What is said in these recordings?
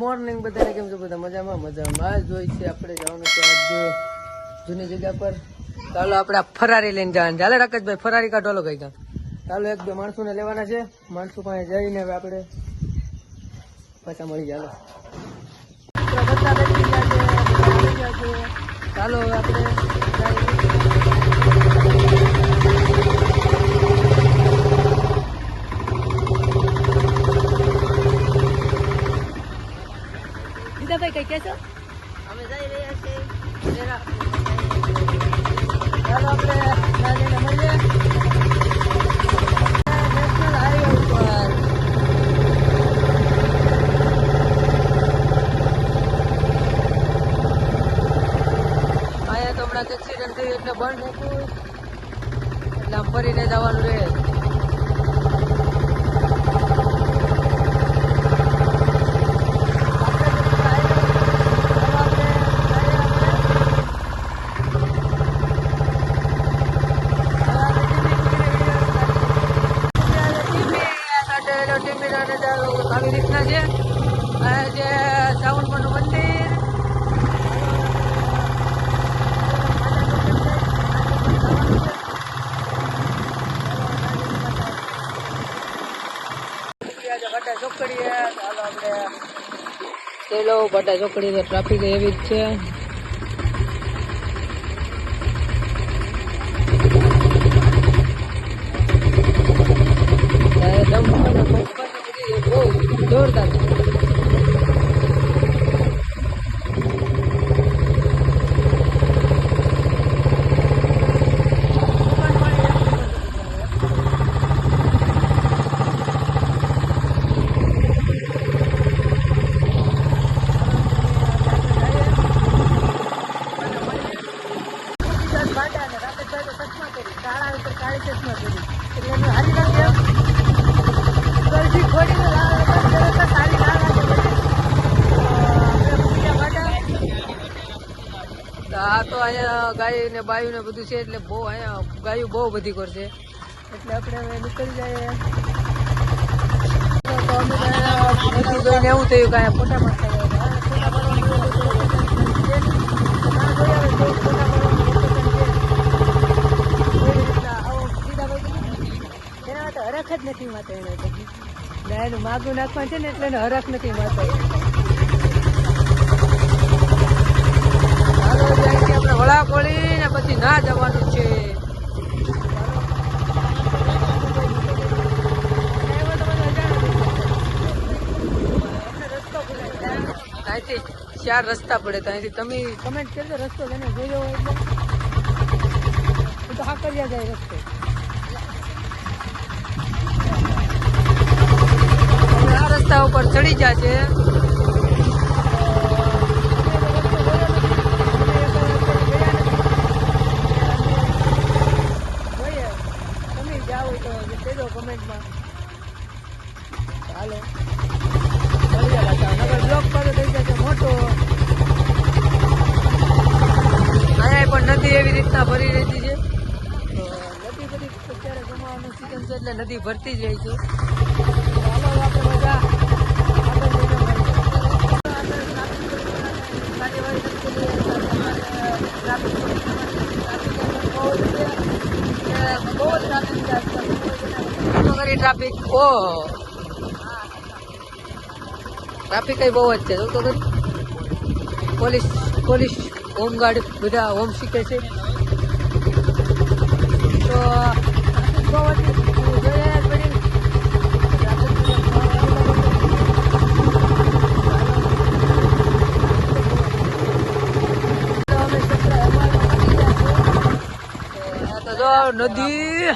Morning બધાને કેમ છો? બધા મજામાં મજામાં જ હોય છે. આપણે જવાનું છે આજ જૂની જગ્યા પર. ચાલો આપણે આ ફરારી લઈને જવાનું. ચાલે રાકેશભાઈ, ફરારી કાઢો કઈ કામ. ચાલો એક બે માણસોને લેવાના છે. માણસો પાસે જઈને હવે આપણે પાછા મળી ચાલો. બધા બેસી ગયા છે. ચાલો હવે આપણે ભાઈ કઈ કેસો? અમે જઈ રહ્યા છીએ. ચાલો આપણે મળીએ નેશનલ હાઈવે ઉપર. અહીંયા તો હમણાં એક્સિડન્ટ થયું એટલે બંધ હતું, એટલે આમ ફરીને જવાનું રહે. આવી રીતના છે. આ જે સાવનપુરનું મંદિર, ભટ્ટા ચોકડી. ચાલો આપણે ચલો ભટ્ટા ચોકડી. ટ્રાફિક એવી જ છે. જોરદાર આ તો અહીંયા ગાય ને બાયું ને બધું છે, એટલે બહુ અહીંયા ગાયું બહુ બધી કરશે, એટલે આપણે હવે નીકળી જઈએ. તો અમે જોઈને એવું થયું કે અહીંયા ફોટા મારતા હરખ જ નથી માતા. એને ગાયનું માગું નાખવા છે ને એટલે એને હરખ નથી માતા. આપણે વળા ખોલી ને પછી ના જવાનું છે. અહીંથી 4 રસ્તા પડે, તો અહીંથી તમે કમેન્ટ કરજો રસ્તો તેને જોયો હોય એટલે તો હાકરિયા જાય રસ્તો. આ રસ્તા ઉપર ચડી જાય છે. કમેન્ટમાં ચાલો બ્લોક પર થઈ જશે મોટો. અહીંયા પણ નદી એવી રીતના ભરી રહેતી છે. તો નદી બધી અત્યારે જમાવાનું સિઝન છે એટલે નદી ભરતી જ રહી છે. ચાલો આપણે બધા ટ્રાફિક ટ્રાફિક કઈ બહુ જ છે. તો પોલીસ હોમગાર્ડ બધા હોમ શીખે છે. તો બહુ નદી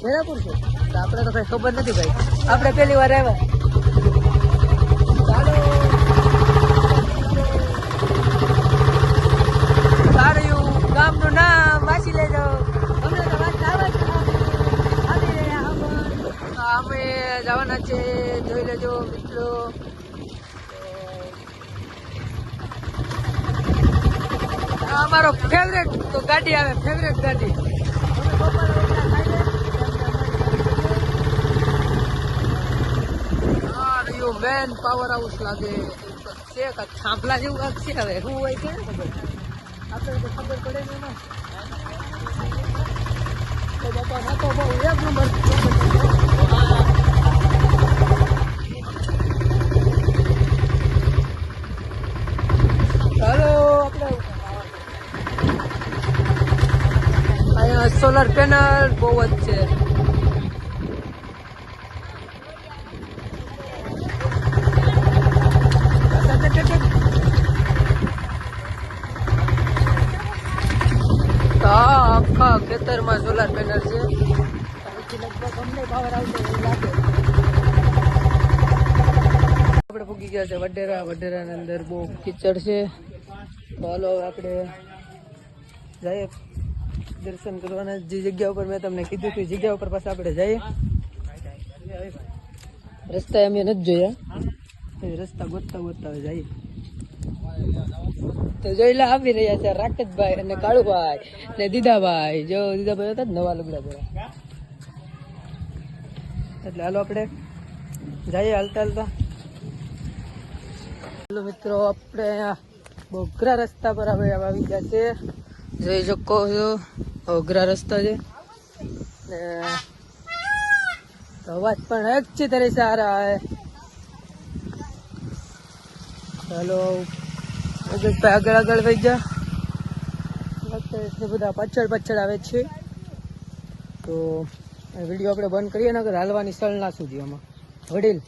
બેરાપુર છે. તો આપણે તો કઈ ખબર નથી ભાઈ, આપણે પહેલી વાર આવ્યા. ચાલો સારું ગામનું નામ વાંચી લેજો. અમને તો વાત આવી રહ્યા અમે જવાના છે, જોઈ લેજો મિત્રો. અમારો ફેવરેટ તો ગાડી આવે, ફેવરેટ ગાડી. આપણું મેન પાવર હાઉસ લાગે છે કે થાંભલા જેવું કાંક છે. હવે શું હોય છે ખબર આપણે તો ખબર પડે ને એમાં. તો બાપા ના તો બહુ એક નંબર. ચાલો આપણે અહીંયા સોલર પેનલ બહુ જ છે. આખા ખેતરમાં સોલાર પેનલ છે. લગભગ અમને પાવર આવશે એવું લાગે. આપણે પૂગી ગયા છે વડેરાની અંદર બહુ કીચડ છે. તો હાલો આપણે જઈએ દર્શન કરવાના. જે જગ્યા ઉપર મેં તમને કીધું હતું જગ્યા ઉપર પાછા આપણે જઈએ. રસ્તા અમે નથી જોયા, રસ્તા ગોતતા જઈએ. તો જોઈ લે આવી રહ્યા છે રાકેશભાઈ અને કાળુભાઈ ને દીદાભાઈ. જો દીદાભાઈ હતા નવા લુગડા જરા. એટલે હાલો આપણે જઈએ હાલતા. હાલો મિત્રો આપણે અહીંયા બોગરા રસ્તા પર હવે આવી ગયા છે. જોઈ શકો છો બોગરા રસ્તા છે ને અવાજ પણ अच्छी तरह से आ रहा है. ચાલો આગળ વહી ગયા. બધા પાછળ આવે છે. તો વિડીયો આપણે બંધ કરીએ ને અગર હાલવાની સળ ના સુધી આમાં વડીલ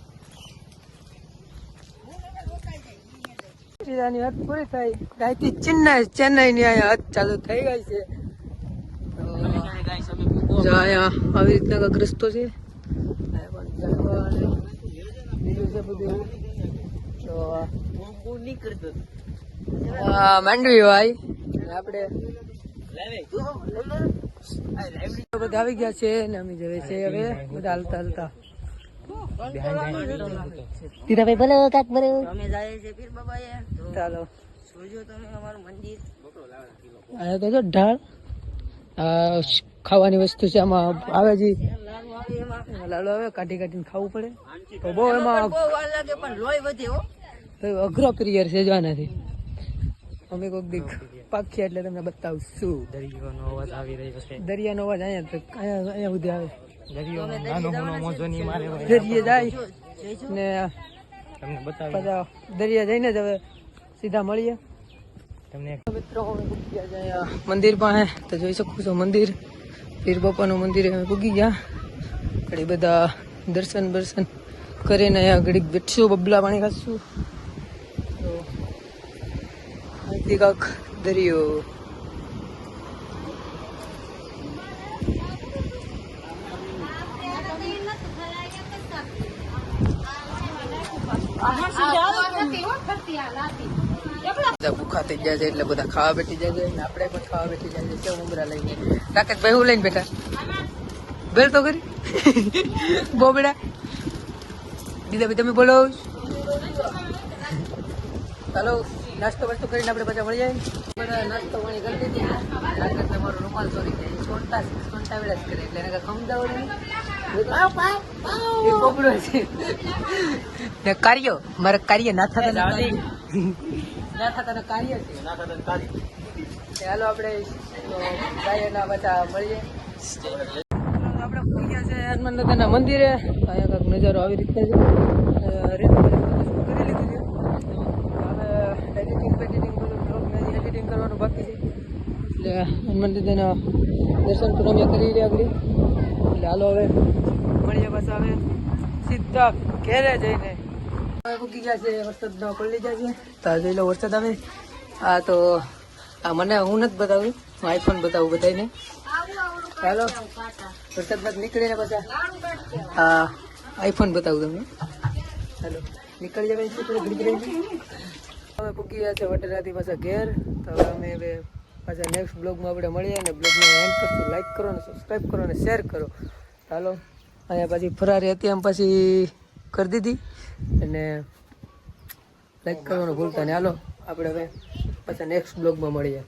હદ પૂરી થાય ત્યાંથી ચેન્નાઈ ની અહીંયા હદ ચાલુ થઈ ગઈ છે. અહીંયા આવી રીતના કાંક રસ્તો છે. માંડવી ભાઈ આપણે બધા આવી ગયા છે ને અમે જઈએ છે હવે બધા હાલતા. તીરાભાઈ ભલે કાક ભલે અમે જાય છે પીર બાબાએ. ચાલો જોજો તમે અમારું મંદિર. આ તો જો ઢાળ ખાવાની વસ્તુ છે. આમાં આવે છે લાડુ આવે કાઢીને ખાવું પડે. તો બહુ એમાં પણ લોહી વધે હો. તો અઘરો પિરિયર છે જવાનાથી. અમે કોઈક દીક પાકી એટલે તમને બતાવશું. દરિયાનો અવાજ આવી રહ્યો છે. દરિયાનો અવાજ અહીંયા સુધી આવે. દરિયે જાય ને પાછા દરિયા જઈને જ હવે સીધા મળીએ તમને. મિત્રો મંદિર પાસે તો જોઈ શકું છો મંદિર પીર બાપાનું મંદિર અમે પૂગી ગયા. ઘડી બધા દર્શન કરીને અહીંયા ઘડીક બેઠશું બબલા પાણી ખાશું. તો અહીંથી કાંક દરિયો ભૂખા થઈ જાય છે એટલે બધા ખાવા બેઠી જાય છે. આપણે પણ ખાવા બેઠી જાય છે. સેવ મમરા લઈને રાકેશભાઈ હું લઈને બેઠા બેલ તો કરી બહુ બેડા દીદાભાઈ તમે બોલો. ચાલો નાસ્તો વાસ્તો કરીને આપણે પાછા મળી જાય. બધા નાસ્તો પાણી કરી દીધી. રાકેશ તમારો રૂમાલ ચોરી જાય સોનતા વેળા જ કરે એટલે એને કાંઈ સમજાવડે છે. કાર્યો મારે કાર્ય ના થતા કાર્ય છે. ચાલો આપણે ગાયના પાછા મળીએ. આપણે પહોંચ્યા છે હનુમાન દાદાના મંદિરે. અહીંયા કાંઈક નજારો આવી રીતે છે. કરી લીધું છે. હવે એડિટિંગ કરવાનું બાકી છે. એટલે હનુમાન દાદાના દર્શન પણ અમે કરી રહ્યા આગળ. એટલે હાલો હવે મળીએ પાછા હવે સીધા ઘેરે જઈને. હવે પૂકી ગયા છે. વરસાદ પડી ગયા છે. તો જોઈ લો વરસાદ આવે. હા તો મને હું નથી બતાવું, હું આઈફોન બતાવું બધાને. ચાલો વરસાદ બાદ નીકળીને પાછા હા આઈફોન બતાવું તમને. ચાલો નીકળી જાય ઘડી રહી. હવે પૂકી ગયા છે વડેરાથી પાછા ઘેર. તો હવે અમે હવે પાછા નેક્સ્ટ બ્લોગમાં આપણે મળીએ. અને બ્લોગને એન્ડ કરશું. લાઈક કરો ને સબસ્ક્રાઈબ કરો અને શેર કરો. ચાલો અહીંયા પાછી ફરારી હતી એમ પાછી કરી દીધી અને લાઈક કરવાનું ભૂલતા ને. હાલો આપણે હવે પાછા નેક્સ્ટ બ્લોગમાં મળીએ.